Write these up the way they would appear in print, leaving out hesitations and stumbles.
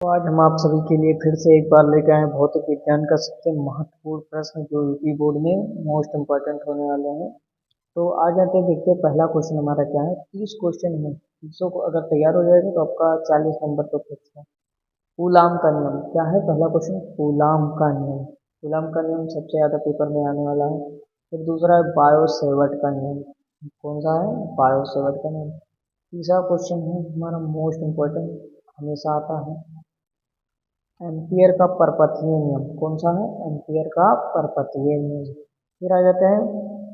तो आज हम आप सभी के लिए फिर से एक बार लेकर आए भौतिक विज्ञान का सबसे महत्वपूर्ण प्रश्न जो यूपी बोर्ड में मोस्ट इम्पोर्टेंट होने वाले हैं। तो आ जाते हैं, देखते हैं पहला क्वेश्चन हमारा क्या है। 30 क्वेश्चन है, 30 को अगर तैयार हो जाएगा तो आपका 40 नंबर तो फिक्स है। कूलाम का नियम क्या है? पहला क्वेश्चन कूलाम का नियम। कूलाम का नियम सबसे ज्यादा पेपर में आने वाला है। फिर दूसरा है बायो सेवर्ट का नियम। कौन सा है? बायो सेवर्ट का नियम। तीसरा क्वेश्चन है हमारा मोस्ट इम्पोर्टेंट, हमेशा आता है, एम्पियर का परपथीय नियम। कौन सा है? एम्पियर का परपथीय नियम। फिर आ जाता है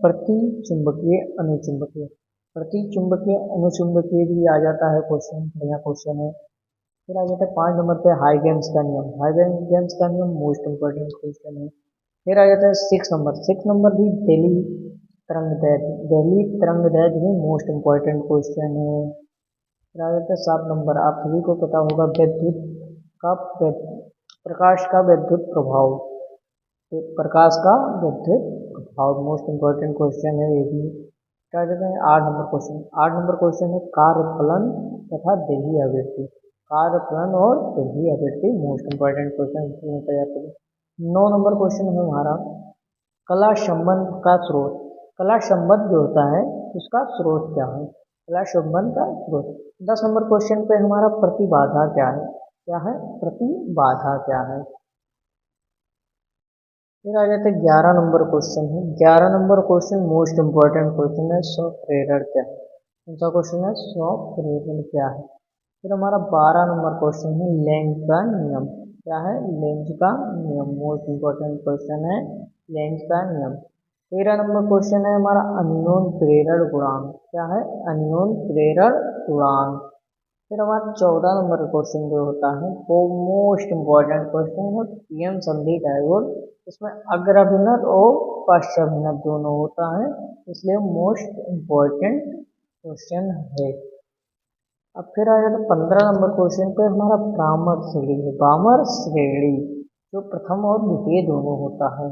प्रति चुंबकीय अनुचुंबकीय। प्रति चुंबकीय अनुचुंबकीय भी आ जाता है क्वेश्चन, बढ़िया क्वेश्चन है। फिर आ जाता है 5 नंबर पे हाइगेंस का नियम। हाइगेंस का नियम मोस्ट इम्पोर्टेंट क्वेश्चन है। फिर आ जाता है 6 नंबर। 6 नंबर भी दिल्ली तरंग दैर्ध्य भी मोस्ट इम्पोर्टेंट क्वेश्चन है। फिर आ जाता है 7 नंबर। आप सभी को पता होगा विद्युत का प्रकाश का विद्युत प्रभाव। तो प्रकाश का विद्युत प्रभाव मोस्ट इम्पोर्टेंट क्वेश्चन है ये भी। क्या कहते हैं? 8 नंबर क्वेश्चन। 8 नंबर क्वेश्चन है कार्यफलन तथा देही आवृत्ति। कार्यफलन और देही आवृत्ति मोस्ट इम्पोर्टेंट क्वेश्चन तैयार करें। 9 नंबर क्वेश्चन है हमारा कला संबंध का स्रोत। कला संबंध जो होता है उसका स्रोत क्या है? कला संबंध का स्रोत। 10 नंबर क्वेश्चन पे हमारा प्रतिबाधा क्या है? क्या है? प्रतिबाधा क्या है? फिर आ जाते हैं 11 नंबर क्वेश्चन है। 11 number question most important question है, स्व प्रेरण क्या है? कौन सा क्वेश्चन है? स्व प्रेरण क्या है? फिर हमारा 12 नंबर क्वेश्चन है लेंज का नियम। क्या है? लेंज का नियम मोस्ट इम्पोर्टेंट क्वेश्चन है, लेंज का नियम। 13 नंबर क्वेश्चन है हमारा अन्योन प्रेरण गुणांक। क्या है? अन्योन प्रेरण गुणांक। फिर हमारा 14 नंबर क्वेश्चन जो होता है वो मोस्ट इम्पोर्टेंट क्वेश्चन है, पीएम संधि डायगोन। इसमें अग्रभिनद और पश्चाभिनद दोनों होता है, इसलिए मोस्ट इम्पोर्टेंट क्वेश्चन है। अब फिर आ जाता है 15 नंबर क्वेश्चन पे हमारा भ्रामर श्रेणी है। भ्रामर श्रेणी जो प्रथम और द्वितीय दोनों होता है,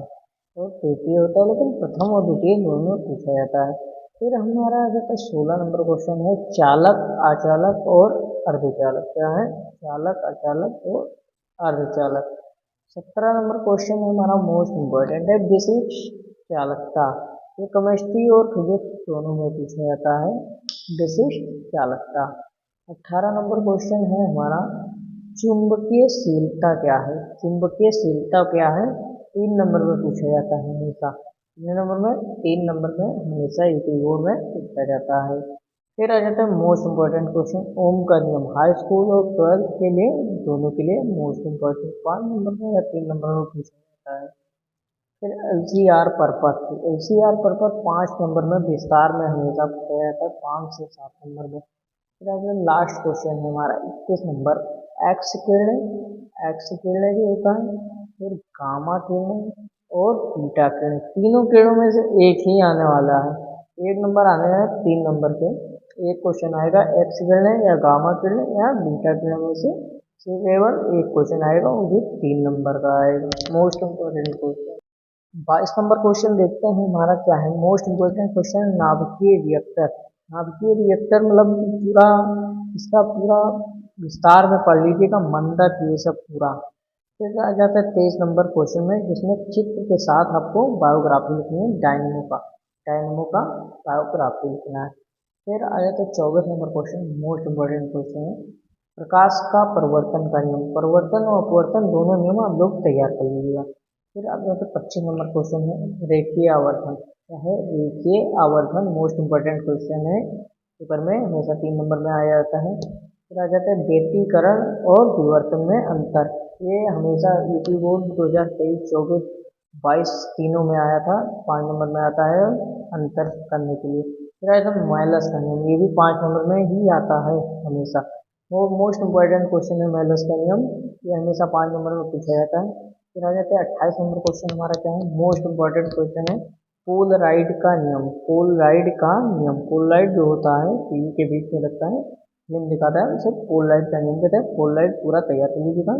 और तृतीय होता है, लेकिन प्रथम और द्वितीय दोनों पूछा जाता है। फिर हमारा आ जाता है 16 नंबर क्वेश्चन है चालक अचालक और अर्धचालक। क्या है? चालक अचालक और अर्धचालक। 17 नंबर क्वेश्चन हमारा मोस्ट इम्पोर्टेंट है विशिष्ट चालकता। ये केमिस्ट्री और फिजिक्स दोनों में पूछा जाता है, विशिष्ट चालकता। 18 नंबर क्वेश्चन है हमारा चुंबकीयशीलता क्या है? चुंबकीयशीलता क्या है? 3 नंबर में पूछा जाता है हमेशा। कितने नंबर में? 3 नंबर में हमेशा यूपी बोर्ड में पूछा जाता है। फिर आ जाता है मोस्ट इम्पोर्टेंट क्वेश्चन ओम का नियम। हाई स्कूल और 12th के लिए दोनों के लिए मोस्ट इम्पोर्टेंट 5 नंबर में या 3 नंबर में पूछा जाता है। फिर LCR परपथ। LCR परपथ 5 नंबर में विस्तार में हमेशा पूछा जाता है, 5 से 7 नंबर में। फिर आगे लास्ट क्वेश्चन है हमारा 21 नंबर एक्स किरणें। एक्स किरणें जो होता है, फिर गामा किरणें और बीटा किरणें, तीनों किरणों में से एक ही आने वाला है। एक नंबर आने वाला है 3 नंबर पे। एक क्वेश्चन आएगा एक्स किरणें या गामा किरणें या बीटा किरणें में से केवल एक क्वेश्चन आएगा, वो भी 3 नंबर का आएगा, most important question. 22 number question देखते हैं हमारा क्या है। मोस्ट इम्पोर्टेंट क्वेश्चन नाभिकीय रिएक्टर। नाभिकीय रिएक्टर मतलब पूरा, इसका पूरा विस्तार में पढ़ लीजिएगा, मंदक ये सब पूरा। फिर आ जाता है 23 नंबर क्वेश्चन में, जिसमें चित्र के साथ आपको बायोग्राफी लिखनी है डायनमो का। डायनमो का बायोग्राफी लिखना है। फिर आ जाता है 24 number question, most important question है प्रकाश का परिवर्तन का नियम। परिवर्तन और अपवर्तन दोनों नियम आप लोग तैयार कर लीजिएगा। फिर आप यहाँ पे 25 नंबर क्वेश्चन है रेखीय आवर्धन। क्या है? रेखीय आवर्धन मोस्ट इम्पोर्टेंट क्वेश्चन है, पेपर में हमेशा 3 नंबर में आ जाता है। फिर आ जाता है व्यतिकरण और विवर्तन में अंतर। ये हमेशा यूपी बोर्ड 2023, 24, 22 तीनों में आया था, 5 नंबर में आता है अंतर करने के लिए। फिर आया था माइलस का नियम, ये भी 5 नंबर में ही आता है हमेशा। वो मोस्ट इम्पोर्टेंट क्वेश्चन है माइलस का नियम, ये हमेशा 5 नंबर में पूछा जाता है। फिर आ जाता है 28 नंबर क्वेश्चन हमारा क्या है, मोस्ट इम्पोर्टेंट क्वेश्चन है पोलराइड का नियम। पोलराइड का नियम, पोलराइड जो होता है टीवी के बीच में लगता है, फिल्म दिखाता है, उसे पोलराइड का नियम कहते हैं। पोलराइड पूरा तैयार कर लीजिएगा,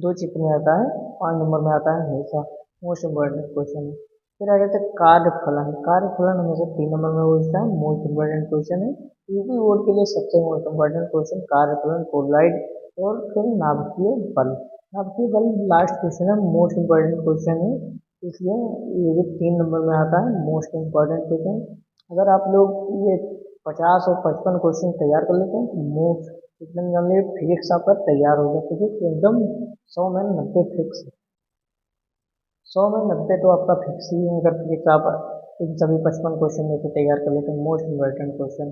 2 चित्र में आता है, 5 नंबर में आता है हमेशा, मोस्ट इम्पोर्टेंट क्वेश्चन है। फिर आ जाता है कार्यफलन। कार्यफलन हमेशा 3 नंबर में पूछता है, मोस्ट इम्पोर्टेंट क्वेश्चन है। यूपी बोर्ड के लिए सबसे मोस्ट इम्पोर्टेंट क्वेश्चन कार्यफलन पोलराइड और फिर नाभिकीय बल। नाभिकीय बल लास्ट क्वेश्चन है, मोस्ट इम्पोर्टेंट क्वेश्चन है, इसलिए ये भी 3 नंबर में आता है, मोस्ट इम्पोर्टेंट क्वेश्चन। अगर आप लोग ये 50 और 55 क्वेश्चन तैयार कर लेते हैं तो मोस्ट कितने जान लीजिए फिजिक्स आपका तैयार होगा। फिजिक्स एकदम 100 में 90 फिक्स है, 100 में 90 तो आपका फिक्स ही है। अगर फिजिक्स आप इन सभी 55 क्वेश्चन में से तैयार कर लेते हैं, मोस्ट इम्पोर्टेंट क्वेश्चन।